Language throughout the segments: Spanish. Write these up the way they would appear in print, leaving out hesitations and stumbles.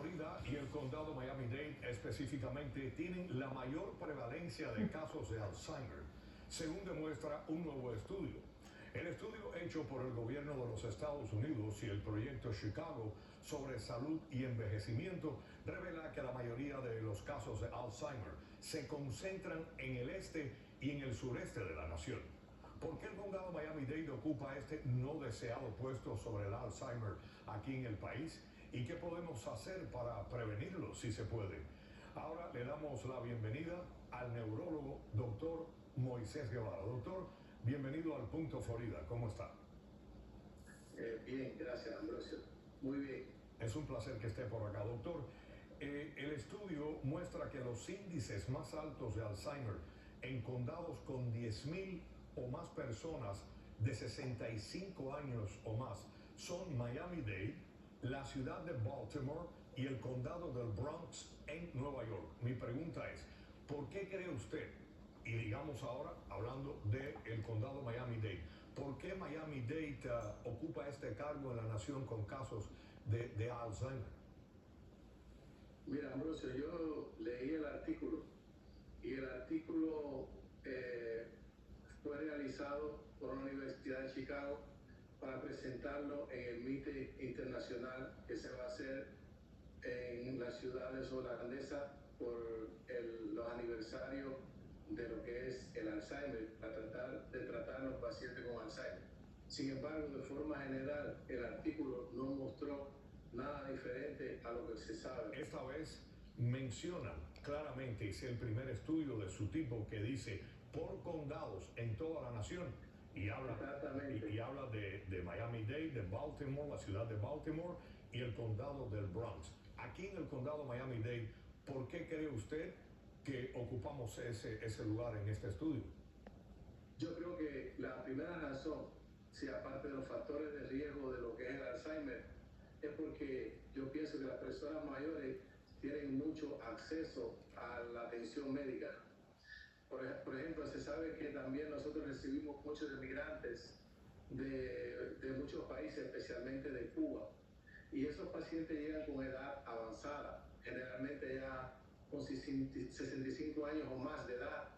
Florida y el condado Miami-Dade específicamente tienen la mayor prevalencia de casos de Alzheimer, según demuestra un nuevo estudio. El estudio hecho por el gobierno de los Estados Unidos y el proyecto Chicago sobre salud y envejecimiento revela que la mayoría de los casos de Alzheimer se concentran en el este y en el sureste de la nación. ¿Por qué el condado Miami-Dade ocupa este no deseado puesto sobre el Alzheimer aquí en el país? ¿Y qué podemos hacer para prevenirlo, si se puede? Ahora le damos la bienvenida al neurólogo doctor Moisés Guevara. Doctor, bienvenido al Punto Florida. ¿Cómo está? Bien, gracias, Ambrosio. Muy bien. Es un placer que esté por acá, doctor. El estudio muestra que los índices más altos de Alzheimer en condados con 10,000 o más personas de 65 años o más son Miami-Dade, la ciudad de Baltimore y el condado del Bronx en Nueva York. Mi pregunta es, ¿por qué cree usted, y digamos ahora hablando del condado Miami-Dade, por qué Miami-Dade ocupa este cargo en la nación con casos de Alzheimer? Mira, Ambrosio, yo leí el artículo y el artículo fue realizado por la Universidad de Chicago para presentarlo en el meeting internacional que se va a hacer en las ciudades holandesas por los aniversarios de lo que es el Alzheimer, para tratar a los pacientes con Alzheimer. Sin embargo, de forma general, el artículo no mostró nada diferente a lo que se sabe. Esta vez mencionan claramente, es el primer estudio de su tipo que dice por condados en toda la nación y habla de Miami-Dade, de Baltimore, la ciudad de Baltimore y el condado del Bronx. Aquí en el condado Miami-Dade, ¿por qué cree usted que ocupamos ese lugar en este estudio? Yo creo que la primera razón, si aparte de los factores de riesgo de lo que es el Alzheimer, es porque yo pienso que las personas mayores tienen mucho acceso a la atención médica. Por ejemplo, se sabe que también nosotros recibimos muchos inmigrantes de muchos países, especialmente de Cuba. Y esos pacientes llegan con edad avanzada, generalmente ya con 65 años o más de edad.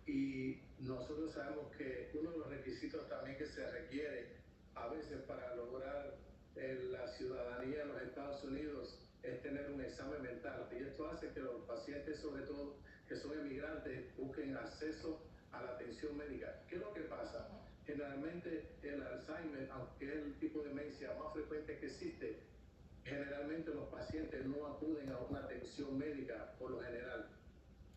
Y nosotros sabemos que uno de los requisitos también que se requiere a veces para lograr la ciudadanía en los Estados Unidos es tener un examen mental. Y esto hace que los pacientes, sobre todo que son inmigrantes, busquen acceso a la atención médica. ¿Qué es lo que pasa? Generalmente el Alzheimer, aunque es el tipo de demencia más frecuente que existe, generalmente los pacientes no acuden a una atención médica por lo general,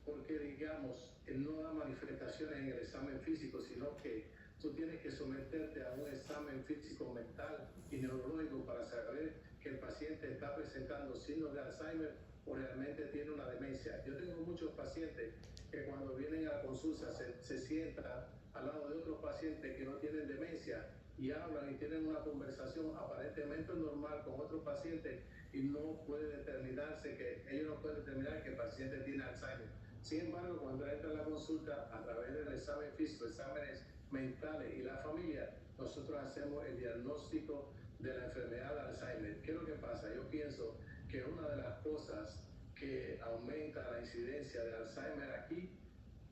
porque digamos, no da manifestaciones en el examen físico, sino que tú tienes que someterte a un examen físico, mental y neurológico para saber que el paciente está presentando signos de Alzheimer o realmente tiene una demencia. Yo tengo muchos pacientes que cuando vienen a la consulta se sientan al lado de otros pacientes que no tienen demencia y hablan y tienen una conversación aparentemente normal con otros pacientes y no puede determinarse que ellos no pueden determinar que el paciente tiene Alzheimer. Sin embargo, cuando entra a la consulta a través del examen físico, exámenes mentales y la familia, nosotros hacemos el diagnóstico de la enfermedad de Alzheimer. ¿Qué es lo que pasa? Yo pienso que una de las cosas que aumenta la incidencia de Alzheimer aquí,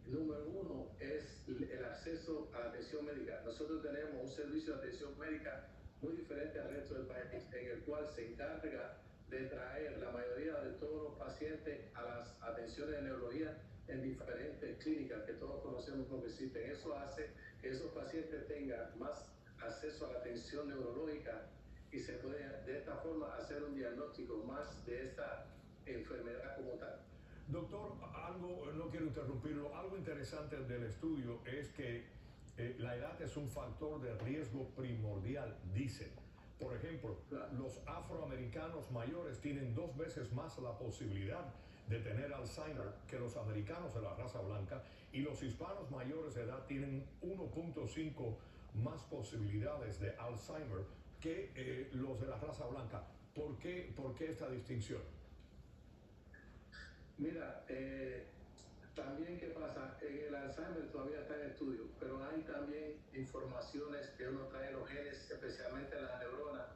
número uno, es el acceso a la atención médica. Nosotros tenemos un servicio de atención médica muy diferente al resto del país, en el cual se encarga de traer la mayoría de todos los pacientes a las atenciones de neurología en diferentes clínicas que todos conocemos lo que existen. Eso hace que esos pacientes tengan más acceso a la atención neurológica y se puede de esta forma hacer un diagnóstico más de esta enfermedad como tal. Doctor, algo, no quiero interrumpirlo, algo interesante del estudio es que la edad es un factor de riesgo primordial, dice. Por ejemplo, los afroamericanos mayores tienen 2 veces más la posibilidad de tener Alzheimer que los americanos de la raza blanca y los hispanos mayores de edad tienen 1.5 más posibilidades de Alzheimer que los de la raza blanca. ¿Por qué esta distinción? Mira, también qué pasa, el Alzheimer todavía está en estudio, pero hay también informaciones que uno trae en los genes, especialmente en las neuronas,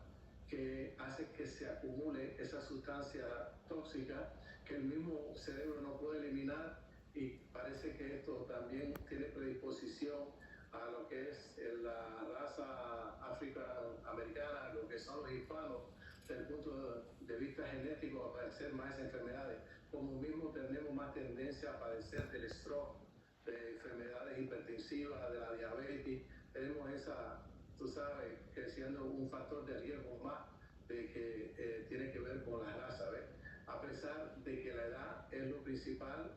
que hace que se acumule esa sustancia tóxica que el mismo cerebro no puede eliminar, y parece que esto también tiene predisposición a lo que es la raza afroamericana, lo que son los hispanos, desde el punto de vista genético, a padecer más enfermedades. Como mismo tenemos más tendencia a padecer del stroke, de enfermedades hipertensivas, de la diabetes. Tenemos esa, tú sabes, que siendo un factor de riesgo más de que tiene que ver con la raza, ¿ves? A pesar de que la edad es lo principal,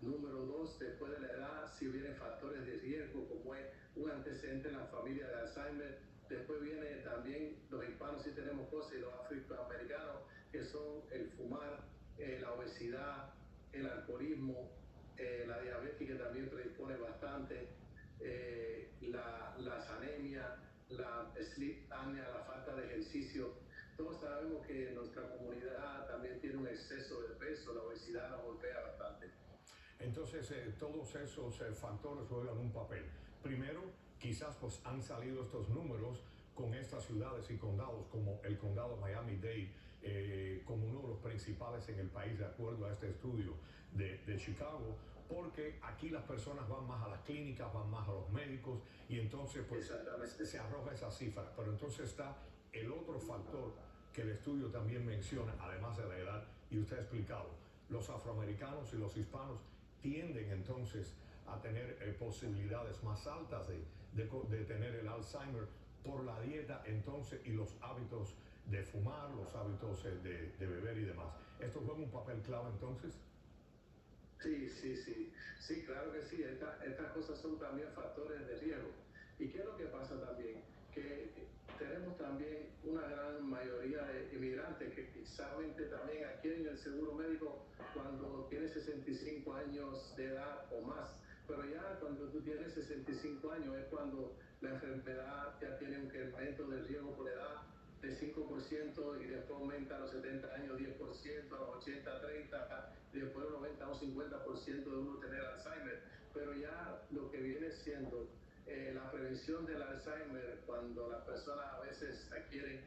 número 2, después de la edad, si vienen factores de riesgo, como es un antecedente en la familia de Alzheimer. Después viene también, los hispanos sí tenemos cosas, y los afroamericanos, que son el fumar, la obesidad, el alcoholismo, la diabetes, que también predispone bastante, las anemias, la sleep apnea, la falta de ejercicio. Todos sabemos que nuestra comunidad también tiene un exceso de peso, la obesidad nos golpea bastante. Entonces, todos esos factores juegan un papel. Primero, quizás pues han salido estos números con estas ciudades y condados como el condado Miami-Dade como uno de los principales en el país, de acuerdo a este estudio de Chicago, porque aquí las personas van más a las clínicas, van más a los médicos, y entonces pues se arroja esa cifra. Pero entonces está el otro factor que el estudio también menciona, además de la edad, y usted ha explicado, los afroamericanos y los hispanos tienden entonces a tener posibilidades más altas de tener el Alzheimer por la dieta entonces y los hábitos de fumar, los hábitos de beber y demás. ¿Esto juega un papel clave entonces? Sí, claro que sí. Estas cosas son también factores de riesgo. ¿Y qué es lo que pasa también? Que tenemos también una gran mayoría de inmigrantes que quizás también adquieren el seguro médico cuando tienes 65 años de edad o más. Pero ya cuando tú tienes 65 años es cuando la enfermedad ya tiene un incremento del riesgo por edad de 5%, y después aumenta a los 70 años 10%, a los 80 30%, y después a los 90 a un 50% de uno tener Alzheimer. Pero ya lo que viene siendo la prevención del Alzheimer, cuando las personas a veces adquieren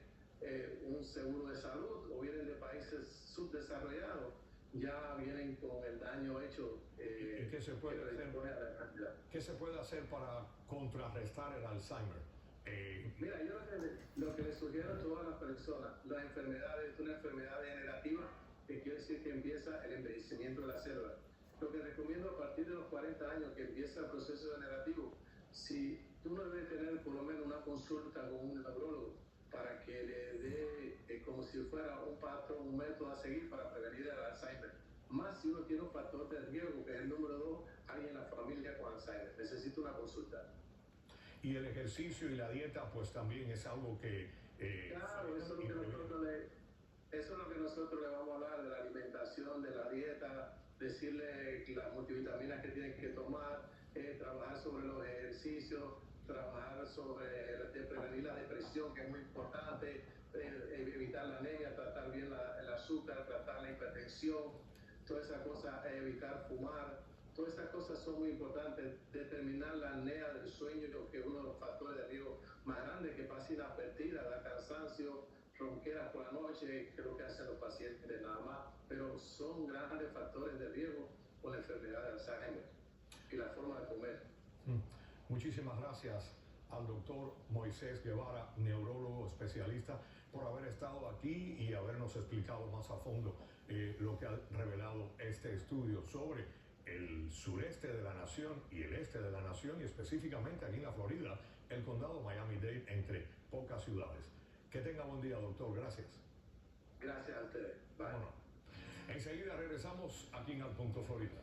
un seguro de salud o vienen de países subdesarrollados, ya vienen con el daño hecho. ¿Y qué se puede hacer? ¿Qué se puede hacer para contrarrestar el Alzheimer? Mira, yo lo que le sugiero a todas las personas, la enfermedad es una enfermedad degenerativa, que quiere decir que empieza el envejecimiento de la célula. Lo que recomiendo a partir de los 40 años que empieza el proceso degenerativo, si tú no debes tener por lo menos una consulta con un neurólogo para que le dé como si fuera un patrón, un método a seguir para prevenir el Alzheimer. Más si uno tiene un factor de riesgo, que es el número 2, alguien en la familia con Alzheimer. Necesita una consulta. Y el ejercicio y la dieta, pues también es algo que... claro, eso es lo que nosotros le vamos a hablar, de la alimentación, de la dieta, decirle las multivitaminas que tienen que tomar, trabajar sobre los ejercicios, trabajar sobre prevenir la depresión, que es muy importante, evitar la anemia, tratar bien el azúcar, tratar la hipertensión, todas esas cosas, evitar fumar. Todas esas cosas son muy importantes. Determinar la apnea del sueño, que es uno de los factores de riesgo más grandes, que pasa inadvertida, da cansancio, ronqueras por la noche, que es lo que hacen los pacientes nada más, pero son grandes factores de riesgo con la enfermedad de Alzheimer y la forma de comer. Muchísimas gracias al doctor Moisés Guevara, neurólogo especialista, por haber estado aquí y habernos explicado más a fondo lo que ha revelado este estudio sobre el sureste de la nación y el este de la nación, y específicamente aquí en la Florida, el condado Miami-Dade, entre pocas ciudades. Que tenga buen día, doctor. Gracias. Gracias a ustedes. Bye. Bueno, enseguida regresamos aquí en Al Punto Florida.